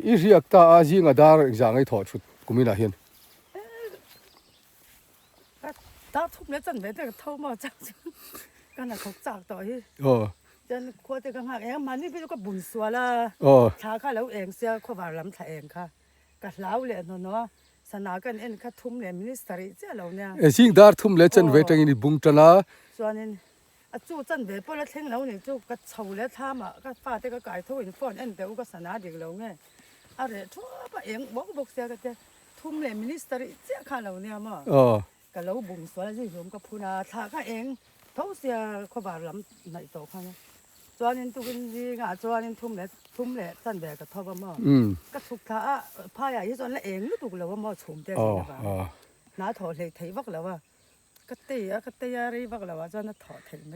อีเรียกตาอาจีงาดาร์จางไอถอดชุดกุมินาเฮียนตาทุบเนี่ยจันเวแต่เท่ามาจังกันน่ะเขาจากต่อที่จันควรจะกังหักเองมันนี่พี่ก็บุญสัวละช้าค่ะแล้วเองเสียขวาลำถ่ายเองค่ะกัดเล้าเลยเนาะสนากันเอ็นคัดทุ่มเลยมินิสตรีเจ้าเราเนี่ยจิงดาร์ทุ่มเลยจันเวตังอินบุงจันนะส่วนนี้จู่จันเวพอละเท่งแล้วเนี่ยจู่ก็เฉาแล้วท่ามาก็ฟาแต่ก็ไก่ทุ่มฟ้อนเอ็นแต่ก็สนาเด็กเราไงอะไรทั่วไปเองบอกเสียก็จะทุ่มเลยมินิสตรีเจ้าค่ะเราเนี่ยมั้งก็เราบุญสัวแล้วที่ผมก็พูนาท่าก็เองเท่าเสียขวาลำในโต๊ะค่ะจวนนี้ตุกินดีงาจวนนี้ทุ่มเลยจันเวก็เท่าว่ามั้งก็ทุกท่าพายอย่างที่จวนแล้วเองตุกเราว่ามั้งชมเจ้าค่ะน้าถอดเลยถีบักแล้วว่าก็เตะอะไรบักแล้วว่าจวนน่ะถอดถีไหม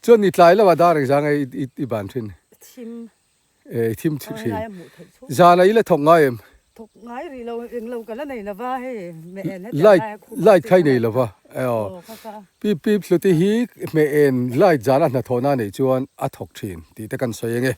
จวนนี่หลายแล้วว่าดาร์จางไอบ้านทินทีมจานอะไรทงง่ายถกง่ายรีเราเองเรากันแล้วไหนนะว่าให้แม่เอ็นไล่ใครนี่ละวะปีสุดที่ฮีแม่เอ็นไล่จานนั้นทอนานี่จวนอัดถกทินที่ตะกันสวยยังไง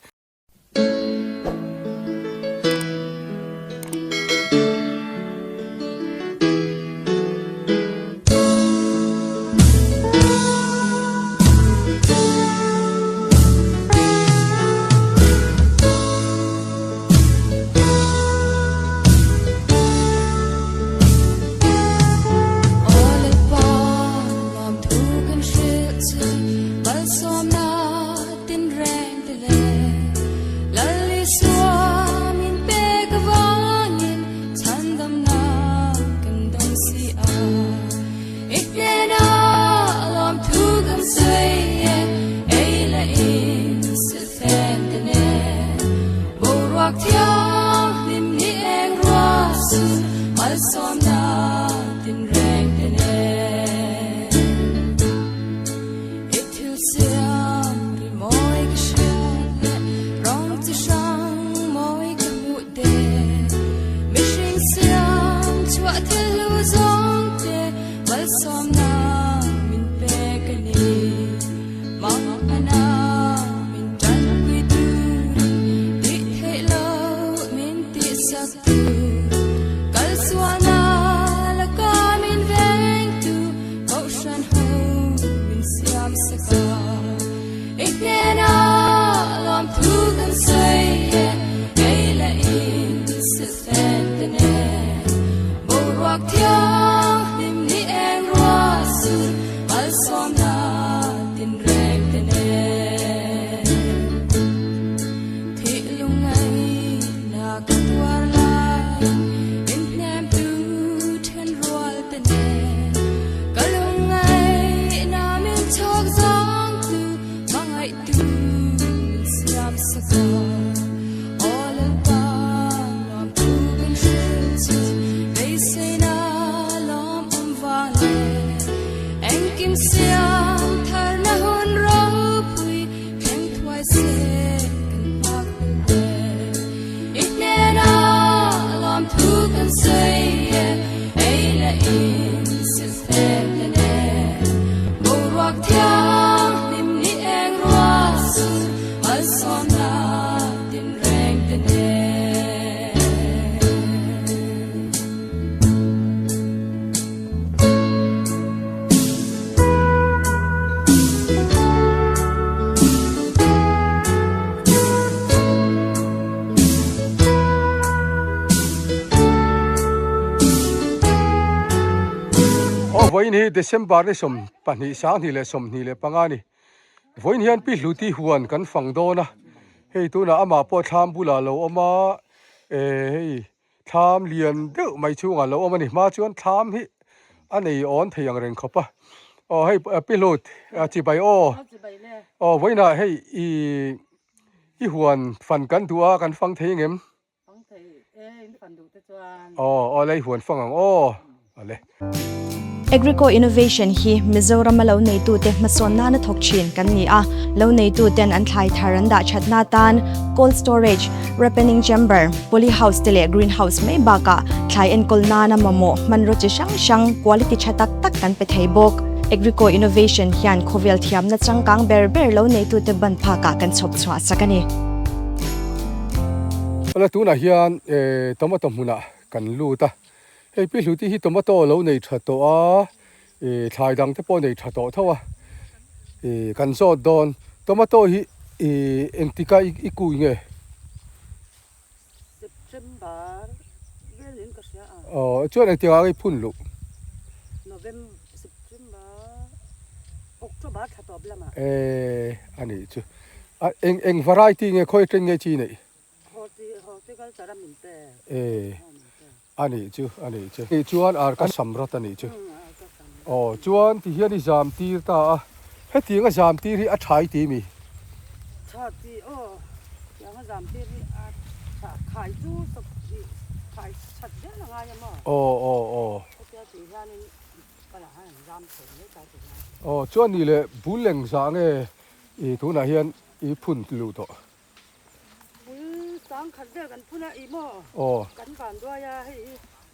วันนี้เดือน10นี่สมปันนี้สาวนี่เลยสมนี่เลยปังอานี่วันนี้อันปีหลุที่หวนกันฝั่งโดนะเฮ้ยตัวน่ะอามาปอทามบุลาเราอามาเฮ้ยทามเลียนเด้อไม่ช่วงเราอามานี่มาชวนทามที่อันนี้อ่อนเทียงเร่งเขาปะอ๋อให้ปีหลุดจีบไปอ๋อวันน่ะให้อีหวนฟันกันตัวกันฟังเทียงเอ็มฟันดูตะจวนอ๋ออะไรหวนฟังอ๋ออะไร Agrico innovation hi Mizoram lo nei tu te mason na na thok chin kan ni a lo nei tu ten an thlai tharan da chatna tan cold storage ripening chamber poly house tele greenhouse mai ba ka thlai en kol na na mamo man ro chi shang quality chatak tak kan pe thei bok Agrico innovation hian khovel thiam na changkang ber lo nei tu te ban pha ka kan chhop chwa sakani แล้วตัวน่ะเฮียนตัวมาตัวมุนะกันลูตาเฮ้ยพี่ลูที่ตัวมาตัวเราในชัดตัวชายดังที่ปนในชัดตัวเท่ากันโซดอนตัวมาตัวเอ็งติกาอีกุยไง September เดือนก็เสียช่วยเอ็งติกาไอ้พุ่นลู November September October ถ้าตอบแล้วมาอันนี้จ้ะเอ็ง variety ไงค่อยเต็งไงจีนี่ฮอที่ก็จะรับมินเตอันนี้จ้ะจวนก็สำรัตนี่จ้ะจวนที่เฮียนี่จามตีตาเฮ็ดที่ก็จามตีที่อัดใช้ตีมีชาติอย่างก็จามที่ขายจู้สักขายชัดเยอะง่ายมั้งที่ที่ร้านนี้ก็ละให้จามถึงได้ใจถึงจวนนี่เลยบุญแหล่งสางตัวน่ะเฮียนพุ่นลูตัวบุญสางขัดเดียวกันพุ่นอ่ะมั้งกันฝันด้วยให้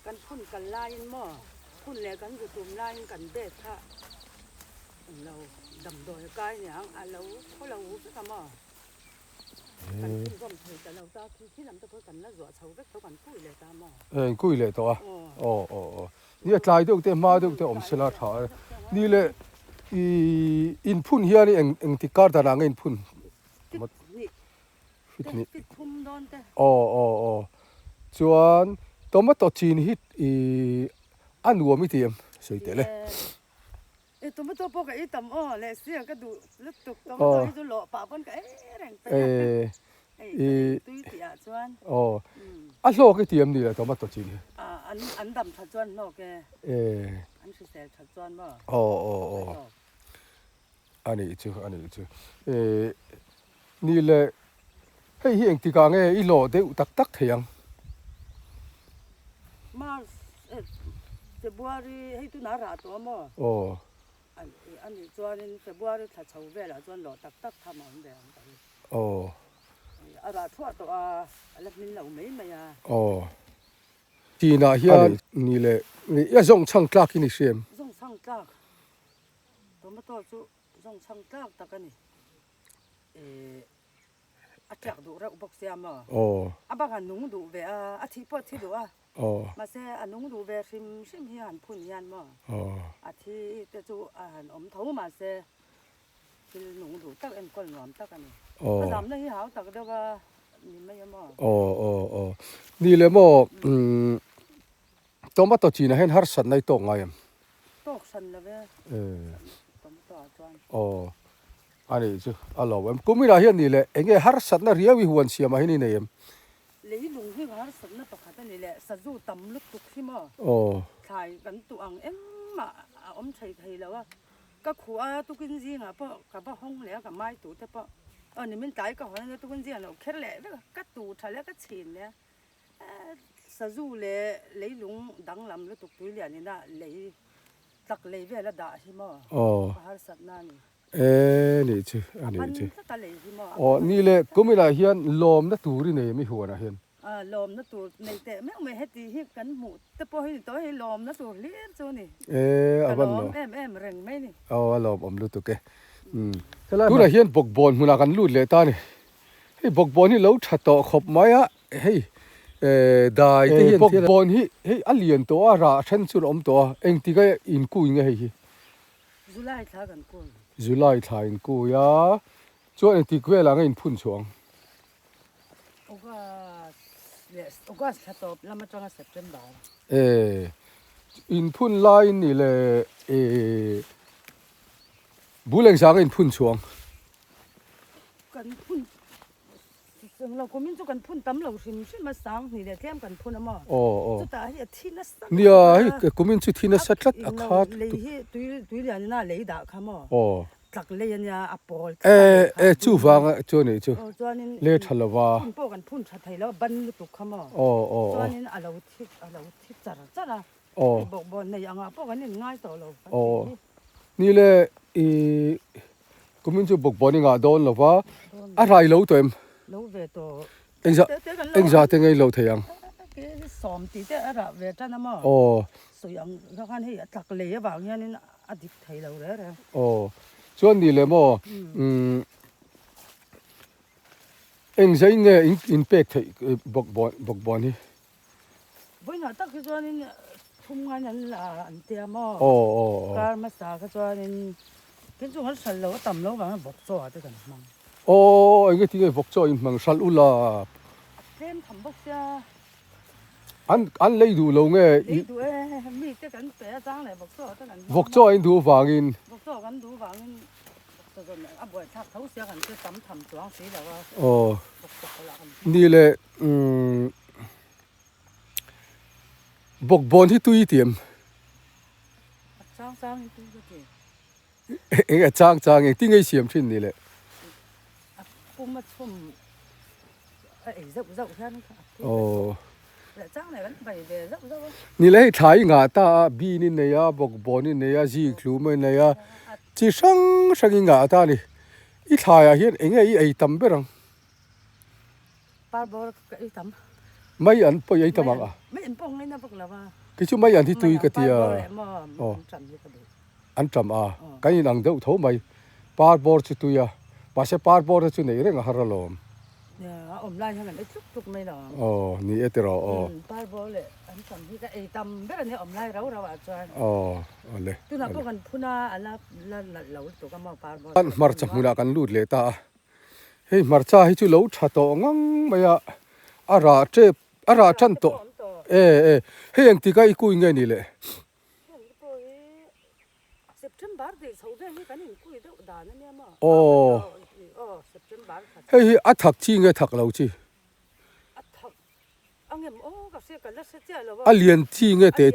กันพุ่นกันไล่มั้งพุ่นแล้วกันอยู่ตุ่มไล่กันเด็ดค่ะเราดำโดยกายเนี่ยเราเพราะเราจะทำอ่ะกันพุ่นก็ไม่แต่เราจะที่นำตะเพื่อกันแล้วหัวเฉาก็เท่ากันกุ้ยเลยตามอ่ะกุ้ยเลยตัวนี่กลายตัวเต็มมาตัวเต็มอมสลัดหานี่เลยอินพุ่นเฮียนี่เอ็งติการตารางอินพุ่นฟิตพุ่มโดนแต่จวนตัวมาตัวจีนฮิตอันวัวไม่เทียมสวยแต่เลยตัวมาตัวพวกไอ้ต่ำเลยเสียก็ดูลึกตุกตัวมาตัวจะหล่อป่าปนก็แรงไปตุ้ยเสียจวนอันโลกไอ้เทียมนี่แหละตัวมาตัวจีนอันดำชัดจวนนอกแกอันคือแสชัดจวนบ่อันนี้จ้ะนี่แหละให้เห็นที่กางอีโลเดอุตักเทียงมาเฟบรุรีให้ตุนาราตัวมั้งอันนี้จวนเฟบรุรีถ้าเช้าเวลาจวนหล่อตักทำมันเดียวกันราทั่วตัวอะไรนี่เราไม่มาจีน่าเฮียนี่แหละนี่ส่งช่างกล้ากินเสียมส่งช่างกล้าตัวมาตัวจุส่งช่างกล้าตะกันนี่อาจจะดูเราอุปกรณ์มาบางอันนุ่งดูเวอาทิตย์พอที่ดูมาเสียอันนุ่งดูเวชิมเฮียนพุ่นยันมาอาทิตย์แต่จูอาหารอมเท่ามาเสียคือนุ่งดูตักเอ็นก้นหนอมตักกันนี่ก็ทำได้ที่หาตักเดียวว่านี่ไม่ยังมานี่เลยมั้งตัวมาตัวจีนเห็นฮาร์สันในตัวไงตัวสันเลยเว้ตัวมาตัวจวนอันนี้จ้ะอะไรวะกูไม่ได้เห็นนี่แหละเอ็งฮาร์สันน่ะเรียกวิหวนเสียมาให้นี่เนี่ยเลยลุงที่ฮาร์สันน่ะประกาศนี่แหละสัจจุตำลึกตุกที่มั้งถ่ายกันตัวอังมาอมไทยแล้วว่าก็ขัวตุกินจีงอ่ะเพราะกับห้องแล้วกับไม้ตู่แต่เพราะนี่มันตายก็หัวนั่นตุกินจีเราแค่แหละแล้วก็ตู่ทะเลก็ชินเนี่ยสัจจุเลยลุงดังลำแล้วตุกตุยเลยนี่นะเลยตักเลยเวลาด่าที่มั้งฮาร์สันนั่นนี่จ้ะอันนี้จ้ะนี่เลยกูไม่ได้เห็นลมนั่นตัวนี่เนี่ยไม่หัวนะเห็นลมนั่นตัวในแต่ไม่เห็นที่เห็นกันหมดแต่พอเห็นตัวเห็นลมนั่นตัวเลี้ยงตัวนี่บันลมเร่งไม่นี่ลมลมตัวแกดูนะเห็นบกบอลมุนากันลุดเลยตานี่ให้บกบอลนี่เราชัดต่อขบไม้อะให้ได้ที่เห็นบกบอลให้อันเลียนตัวราชันสุดตัวเองที่ก็อินกูยังไงจุไลท่ากันกูจุไลท่าอินกูยาจวนที่กูเวลาอินพุ่นช่วงโอ้ก็ชัดต่อแล้วมาจังเซปเทมเบอร์อินพุ่นไลน์นี่เลยบุเรงสางอินพุ่นช่วงกันพุ่นเราก็มีจุกันพุ่นตำเราชิมมาสางนี่แหละเทียมกันพุ่นอ่ะมั้งจุดตาเฮียที่นั่นเนี่ยเฮ้ยกูมีจุดที่นั่นสัตว์อาคาดเลยตุยเลยนี่น่าเลยด่าข้ามั้งตักเลยเนี่ยอัปโปลจู่ฟังจู่นี่จู่เลี้ยทะเลว่าพุ่งกันพุ่นชัดไทยแล้วบันลุกข้ามั้งจ้านี่เราทิศจ้านะบอกบอลในยังอ่ะพวกกันนี่ง่ายต่อเรานี่เลยกูมีจุดบอกบอลนี่ง่ายโดนหรอวะอะไรเล่าตัวเองเล่าเวตัวเอ็งจะเล่าเทียงสอมตีเตอะไรเวจ้านะมั้งส่วนยังเราคันให้ตักเลยบางอย่างนี่อดีตไทยเราเลยส่วนนี้เลยมั้ง eng zai nge in pek thei bok bon hi với nó tắc cái cho nên thùng ngan anh là anh tiêm mà o car mà xả cái cho nên cái chỗ nó sần lâu tầm lâu mà bọc cho cái cần măng o nge ti nge bok cho in mang sal ula thêm thầm bọc xa an lei du lo nge đi đuổi mi cái cần bé trang này bọc cho cái cần bok cho in du wangin bọc cho cần đủ vàng cái cái này à buổi thắc thấu xe cần cái tấm thầm choáng xí là o bọc cho là ni le bok bon hi tui tiam trang trang cái gì eng chang eng ti ngai siam thin ni le cũng mất xung rộng rộng ra nó o trang này vẫn phải để rộng rộng ni le thai nga ta bi ni ne ya bok bon ni ne ya ji klu mai ne ya chi sang nga ta ni I thai a hian eng ei tam berang ba bò cái tấm mai an poi ei tamang a mấy anh bông ấy nó bông là ba ki chu mai an thi tui ka tia ồ an tram a kai in ang deuh tho mai par bor chu tuya pa se par bor chu nei reng haralom lại cho mình chút chút mấy đó o ni etero o ba bò lệ anh tầm thì cái tầm biết là này lại rau rau à cho o le tôi nói bông phuna là lâu tụi cái màu ba bò an mar cha muna kan lut le ta hei mar cha hi chu lo tha to ngang maya ara chan to e hei ang ti kai ku nge ni le September thì sau đây cái này cuối đâu đàn nữa mà o September hei a thak chi nge thak lo chi anh em cái xe cái là xe chơi rồi a lian chi nge te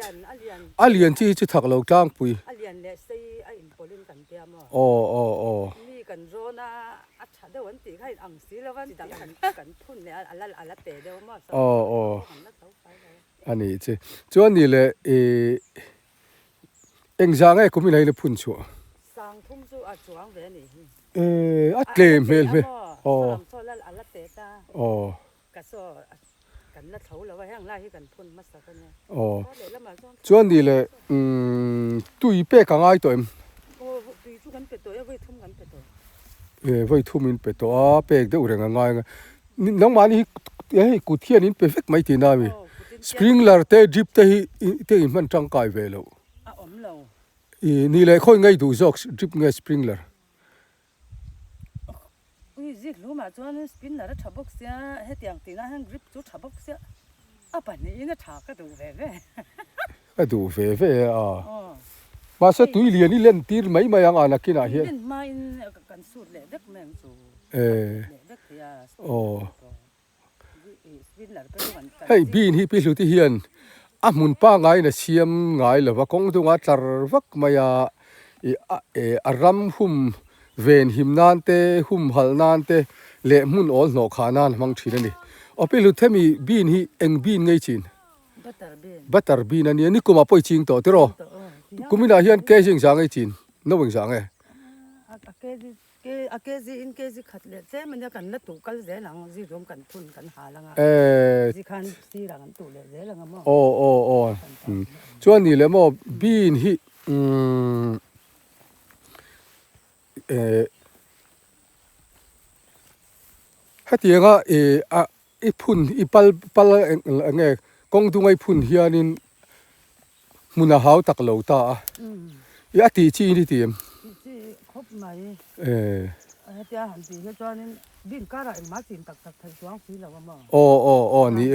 a lian chi chu thak lo tang pui alien lệ xây anh bỏ lên cần tiêm mà o mi cần rồi na chả đâu vấn đề hay ăn xí là vấn đề cần phun này là tệ đâu mà o ani che chuan ni le eng zang ai kumi nei le phun chu sang thum chu a chuang ve ni a tlem mel me o so la tệ ta o ka so cần là thấu là hang lai cần phun mất sao cái này o chuan ni le tui pe ka ngai to em tùy chú cần phải tuổi với thum cần phải tuổi voi thu min pe to a pe de ureng ngai nang mani hi ku thian in perfect mai ti na mi sprinkler te drip te in man tang kai ve lo lâu ni le khoi ngai du jok drip nge sprinkler ui zik lu mà cho nên spin là nó bốc xe hết tiền thì nó hang grip chú bốc xe à bạn này nó thả cái đồ về a du ve a ma sa tui lian ni len tir mai mai ang ana kina hi nên mai cần sụt lệ đất mềm dù lệ đất thì spin là cái đồ hei bin hi pi hluti hian a hmun pa ngai na siam ngai lova kong dunga tlar vak maya a ram hum ven him nan te hum hal nan te le hmun ol no khanan mang thina ni opi luthemi bin hi eng bin ngei chin butter bin ani ni kuma poi ching to tero kumina hian ke jing sang ngei chin no wing sang e cái gì in cái gì khát lệ thế mình cần nó tủ cái dễ lắm gì cũng cần phun cần hà lắm gì khăn gì là cần tủ lệ dễ lắm mà o chuan ni le mo bin hi hatianga i phun i pal nge kong dungai phun hianin muna hau tak lo ta i ati chi ni tiam khóc mày thì hẳn thì cho nên bin cá lại má tiền tặc tặc thành xuống phí là mà o ni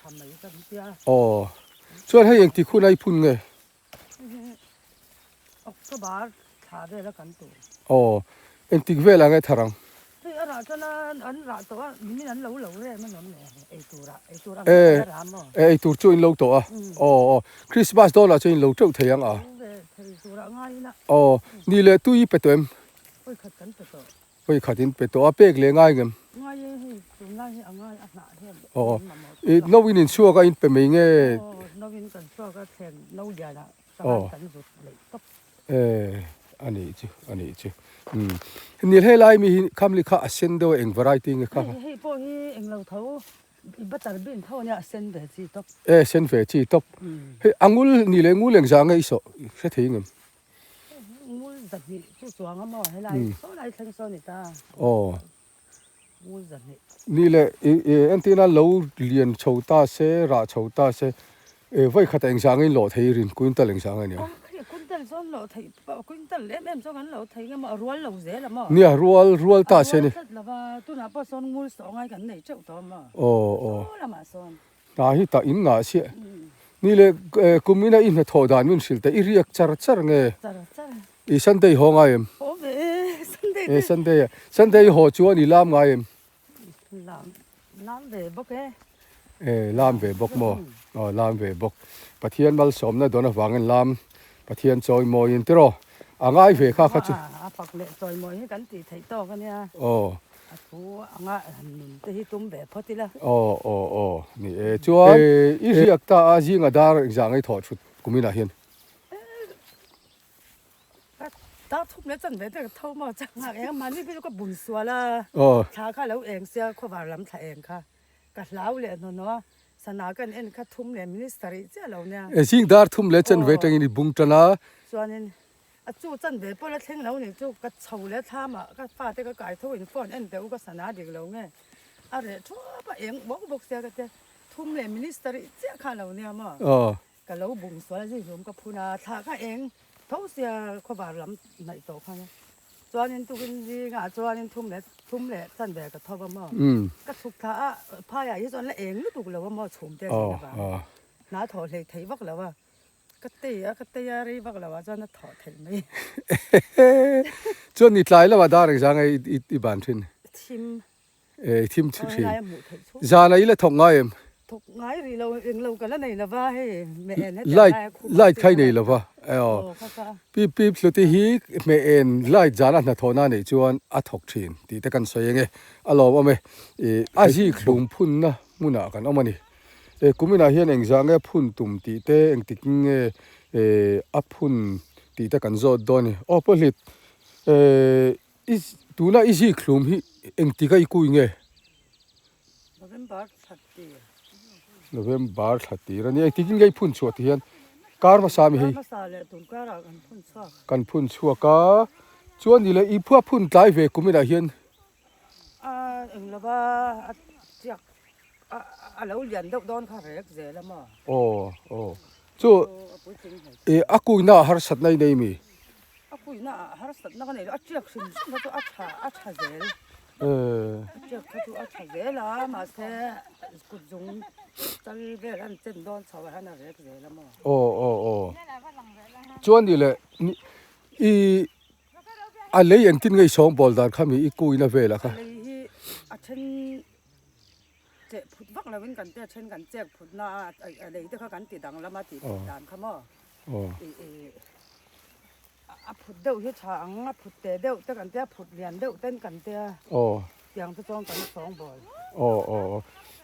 thầm mày cái kia chuan hei eng ti khun ai phun nge cái bar thả đây là cần tủ eng ti vela nge tharang thì ở cho nó ăn rạ tổ mình ăn lâu lâu đấy mà nó này tủ ra ei tur chu in lo to a Christmas dollar chu in lo trâu theyang a ni le tui pe toem oi khatin pe to a pek le ngai ngem no win in sure ka in pe me nge no win kan so ka then no ya la kan rut le top ani chu ni he lai mi kham li kha asen do eng variety nge kha hei po hi eng lo tho butter bin tho nya sen ve chi top sen ve chi top he angul ni le ngul eng za nge iso se thei ngem ngul da ni chu chuang ma he lai so lai thang so ni ta มูจันนี่ นี่แหละอันที่น่าเราเรียนชาวตาเสราชาวตาเสไว้ขัดเองสางให้หล่อไทยรินกุนตะเองสางให้เนี่ย อ๋อคุณตันซ้อนเราไทยคุณตันเล่มซ้อนเราไทยก็มารัวเราเสียละมั้ง เนี่ยรัวตาเสนี่ แล้วว่าตัวน่ะพอซ้อนงูสองไงกันไหนเจ้าตัวมั้ง โอ้ละมาซ้อน ตาหิตาอินงาเสียนี่เลยกุมินาอินทอดานมินสิลแต่อีเรียกจาร์ไง จ้าจ้า อีสันเดย์ห้องไงเอ็ม โอ้เว้สันเดย์ สันเดย์หัวจวนอีลามไงเอ็ม น้ำเดือดบอกลามเวบกมอลามเวบกปะเทียนมัลสมนะโดนฟังเงินลามปะเทียนจอยมอยินติโรอ่างไอเวข้าข้าจุปักเละจอยมอยกันตีไทยต่อกันเนี่ย โอ้กูอ่างแต่ที่ตุ้มแบบพอทีละ โอ้นี่จวนอีเรียกตาอาจิงอดาร์จางไอถอดชุดกุมินาเฮียนตาทุบเละจันเวแต่เท่ามาจังหากเองมันนี่พี่ก็บุญสัวละชาข้าแล้วเองเสียข้าวบาลำถ่ายเองค่ะกัดเล้าเลยเนาะสนากันเอ็นคัดทุ่มเลยมินิสตรีเจ้าเราเนี่ยจิงดาร์ทุ่มเลจันเวตังอินบุงตนาส่วนนี้จู่จันเวพอละเท่งแล้วเนี่ยจู่กัดเฉาแล้วท่ามากัดฟ้าแต่ก็ไก่ทุ่มฟอนเอ็นเดี๋ยวก็สนาเด็กเราไงอะไรทั่วไปเองบอกเสียกันทุ่มเลยมินิสตรีเจ้าข้าเราเนี่ยมั้งกับเราบุญสัวที่ผมกับพูนาท่าข้าเองเขาเสียข้าวบาลำในโต๊ะเขาเนี่ยจวนนี้ตุกินดีงาจวนนี้ทุ่มเลยจันเวกับท่อบ้ามั้งก็ทุกท่าพายอย่างนี้จวนแล้วเองรู้ถูกแล้วว่ามั่วชมแต่เนี่ยบ้างน้าถอดเลยไทยวักแล้วว่าก็เตะอะไรวักแล้วว่าจวนนั้นถอดไทยไหมจวนนี่หลายแล้วว่าดาร์จางไอบ้านทินทีมจานอะไรทงไงเอ็มถูกง่ายหรือเรากันแล้วไหนละว่าให้แม่เอ็นไล่ใครนี่ละวะปีสุดที่ฮีแม่เอ็นไล่จานะทอนานี่จวนอัฐกทินที่ตะกันสวยไงอารมณ์ว่าไหมอาจีกลุ่มพุ่นนะมุนากันเอามานี่กุมินาเฮียนเองจางไงพุ่นตุ่มตีเตเองติกิงอัพพุ่นตีตะกันโจดดอนี่อ๋อผลิตตัวน่ะอาจีกลุ่มฮีเองติกายกุยไงโนเวมบาร์ทัดตีรันนี่ไอ้ที่กินไงพุ่นชัวที่ยันการมาสามีให้กันพุ่นชัวก้าชวนนี่เลยอีพวกพุ่นไล่เวกุมิดาเฮียนเอ็งละว่าจากเราเรียนดอนข้าเร็กเจแล้วมั้งโอ้ชัวอากุยน่าหาสัตว์ในมีอากุยน่าหาสัตว์นั่นนี่อาจากสิ่งนั้นตัวอาชาเจลจากตัวอาชาเจล่ะมาเสกุจงจังเวลันเจนดอนชาวฮันเร็กเจแล้วมั้งโอ้ชวนนี่เลยอะไรอย่างที่ไงสองบอลดาร์ขามีอีกุยน่าเวล่ะค่ะฉันเจ็บพุดวักแล้วเป็นกันเจ้าเช่นกันเจ็บพุดน่าอะไรที่เขากันติดดังแล้วมาติดด่านเขามั้งพุดเดี่ยวที่ช้างพุดเตะเดี่ยวแต่กันเจ้าพุดเรียนเดี่ยวเต้นกันเจ้าอย่างที่จ้องกันสองบอล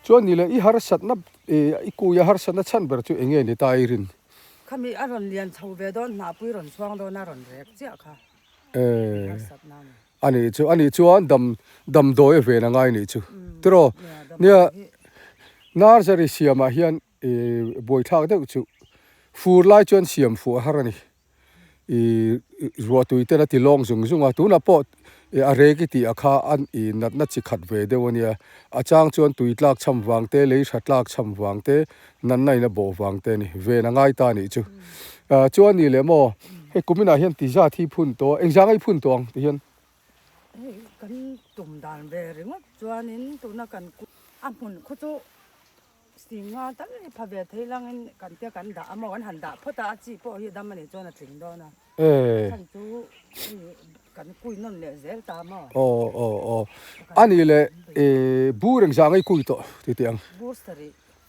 ชวนนี่เลยอีฮาร์สัตนับอีกุยฮาร์สัตนับฉันเบอร์จูเองนี่ตายรินเขามีอารมณ์เรียนชาวเวดอนหน้าปุยรอนช่วงโดนอารมณ์เร็กเจ้าค่ะอันนี้ชวนดำโดยเวนังไงนี่จูตรอเนี่ยนาร์จาริเซียมาเฮียนบอยทากเด็กจูฟูร์ไลชวนเสียมฟูฮาร์นี่รัวตุยเตนะที่ลองซุงตัวน่ะปอดอะไรกิติอาคาอันนัดจิขัดเวเดวันเนี่ยอาจารย์ชวนตุยลักช้ำวางเตเลยชัดลักช้ำวางเตนั่นไหนนะบ่วางเตนี่เวนังไงตานี่จูชวนนี่เลยมั้งให้กุมินาเฮียนติจาที่พุ่นตัวเอ็งจางไอ้พุ่นตัวที่เฮียนกันตุ่มด่านเบริงจวนนี้ตัวนักกันอันพุ่นเขาจะสิ่งว่าตั้งแต่พระเวทลังกันเตี้ยกันด่ามาวันหันด่าเพราะตาจีพอเฮียดำมันนี่จวนถึงดอนะท่านจูกันคุยนั่นเลยเซลตามอ่ะอันนี้เลยบูเรื่องจางไอ้คุยตัวที่เตียงบูสตรี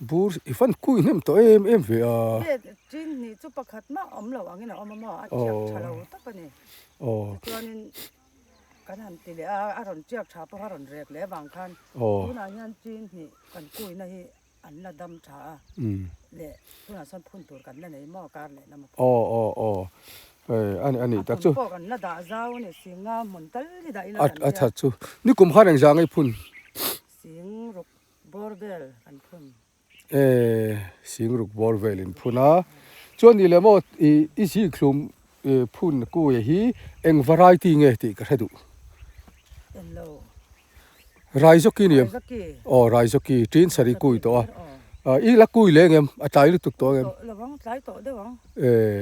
บูสอีฟันคุยเนี่ยตัวเอ็มเวียจีนนี่จุปขัดมาเราอันนี้นะมาอาจจะชาเราตั้งแต่นี่จวนนี้กันหันตีเลยอารมณ์เจียบชาเพราะอารมณ์เรียกเลยบางครั้งผู้นายยันจีนนี่กันคุยนี่อันละดำชาเลยผู้นายส่วนพุ่นตัวกันนั่นนี่หม้อการเลยนะมันอันนี้ตักจูกันละด่าเจ้าเนี่ยเสียงหมุนตั้งที่ได้ละทัดจูนี่กุมภาพันธ์จางไอ้พุ่นเสียงรุกบอร์เบลกันพุ่นเสียงรุกบอร์เวลินพุ่นนะจวนนี่เลยมั้งอีสีคลุมพุ่นกูอย่างนี้เอ็งวาไรตี้ไงที่กระดูเอ็นโล rai zoki ni Zaki. rai zoki tin sari kui to i la kui le ngem a tai lu tuk to ngem La wang thlai to de wang.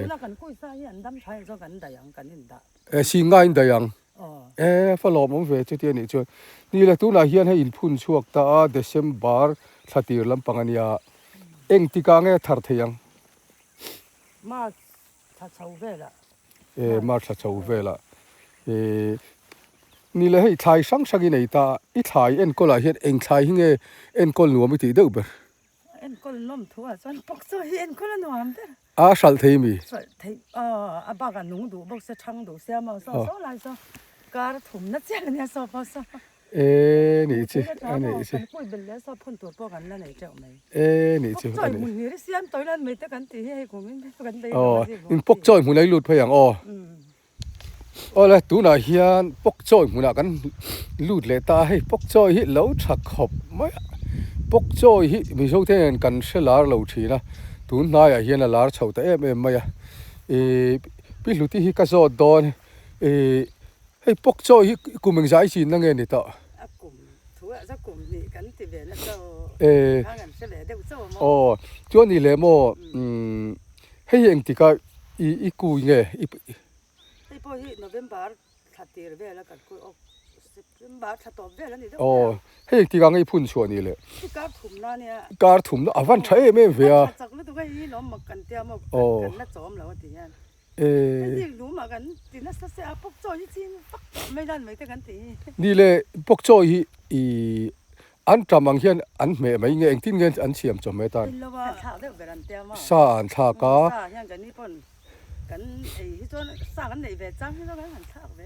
Na kan kui sa hi an dam thai zo kan da yang kan in da. si ngai da yang Oh. fa lo mom ve chu ti ni chu ni la tu na hian he in phun chuak ta December thatir lam pangania eng ti ka nge thar theyang Ma tha chau ve la. mar tha chau vela ni le hei thai sang sangi nei ta I thai en kola hian eng thai hinge en kol nuam ti deuh ber En kol nom thua chuan pok zo hi en kol nuam de. a sal thei mi So thei a ba kan nung du bok se thang du sia ma so lai so kar thum na chen ne so pa so. ni chi ani chi Kan kui bel le so phun tu po kan la nei chau mai. ni chi Choi mun ni ri siam toi lan mai ta kan ti he ko min kan dei. in pok choi mu nei lut phayang la tu na hian pok choi mu na kan lut le ta hei pok choi hi lo thak khop mai pok choi hi mi so ten kan selar lo thina tu na ya hian a lar chho ta em mai pi Hluti hi ka zo don hei pok choi hi kumeng zai sin na nge ni ta Akum thua za kum ni kan ti ve na so. Kan se le de so mo. chuan ni le mo hei eng ti ka I ku nge Hei po hi November thatir ve la kan kui September thatop ve la ni de. hei eng ti ka nge phun chuan ni le Ti ka thum na ne. kar thum no awan thae me ve a Chak lu tu ga hi no mak kan tia mo kan na chom lo ti yan. Ni lu ma kan ti na sa se a pok choi chin pak mai dan mai te kan ti. ni le pok choi hi an tramang hian an me mai nge eng tin nge an siam chom me ta Lo wa tha de beran tia ma. sa an tha ka Sa yang kan ni pon kan ei hi chon sa kan nei ve chang hi lo kan tha ve.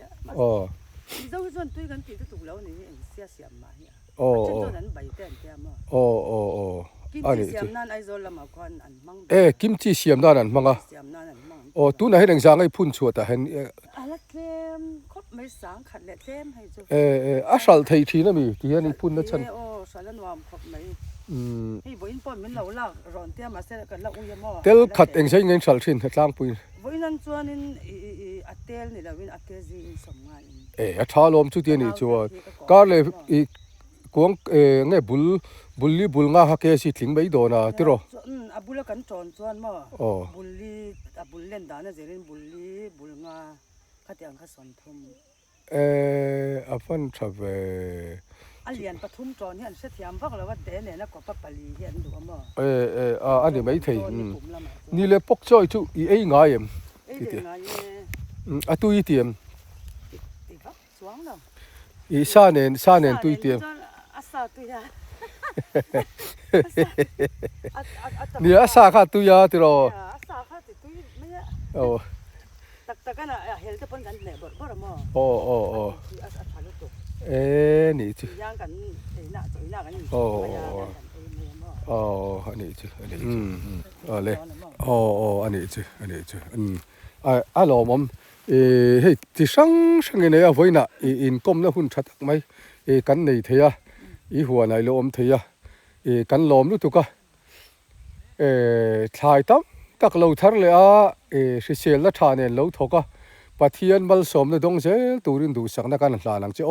Ni zo hi chon tui kan ti tu lo ni en sia siam ma hi. Chen chon an bai ten tia ma. Kim ti siam nan ai zo la ma kwan an mang. kim chi siam dan an manga Siam nan an mang. tu na hen zang ai phun chu ta hen Ala tlem khop mai sang khat le tlem hai zo. a sal thei thi na mi ti hian I phun na chan salan wam khop mai. Hi boin pon min lo la ron tia ma se kan la u ya mo. tel khat eng sei ngen sal thin tlang pui Boin an chuan in atel ni la win atel zi in som nga in. a tha lom chu ti ni chu kar le kuang nge bulli bulnga ha ke si thling mai do na ti ro Abula kan chon chuan mo. Bulli abullen da na zerin bulli bulnga khatiang kha son thum. a fan thave Alian pathum chon hian se thiam vak lo wa de ne na ko pa pali hian du mo. ani mai thei ni le pok choi chu I ei nga em Ei de nga ye a tu I tiam ti vak chuang lo. I sa nen tu tiam Asa tu ya. ni a sa kha tu ya ti ro Asa kha ti tu me ya. Tak kana hel te pon kan ne bor mo. Asa thalu tu. ni chu Yang kan na kan. ani chu ani le ani chu a lo mom hei ti sang ne a voina in kom na hun that mai kan nei theya I huwa nai lo om theya kan lom lu tu ka thlai tam tak lo thar le a si sel la tha nen lo thoka pathian mal som na dong zel turin du sakna kan hla lang che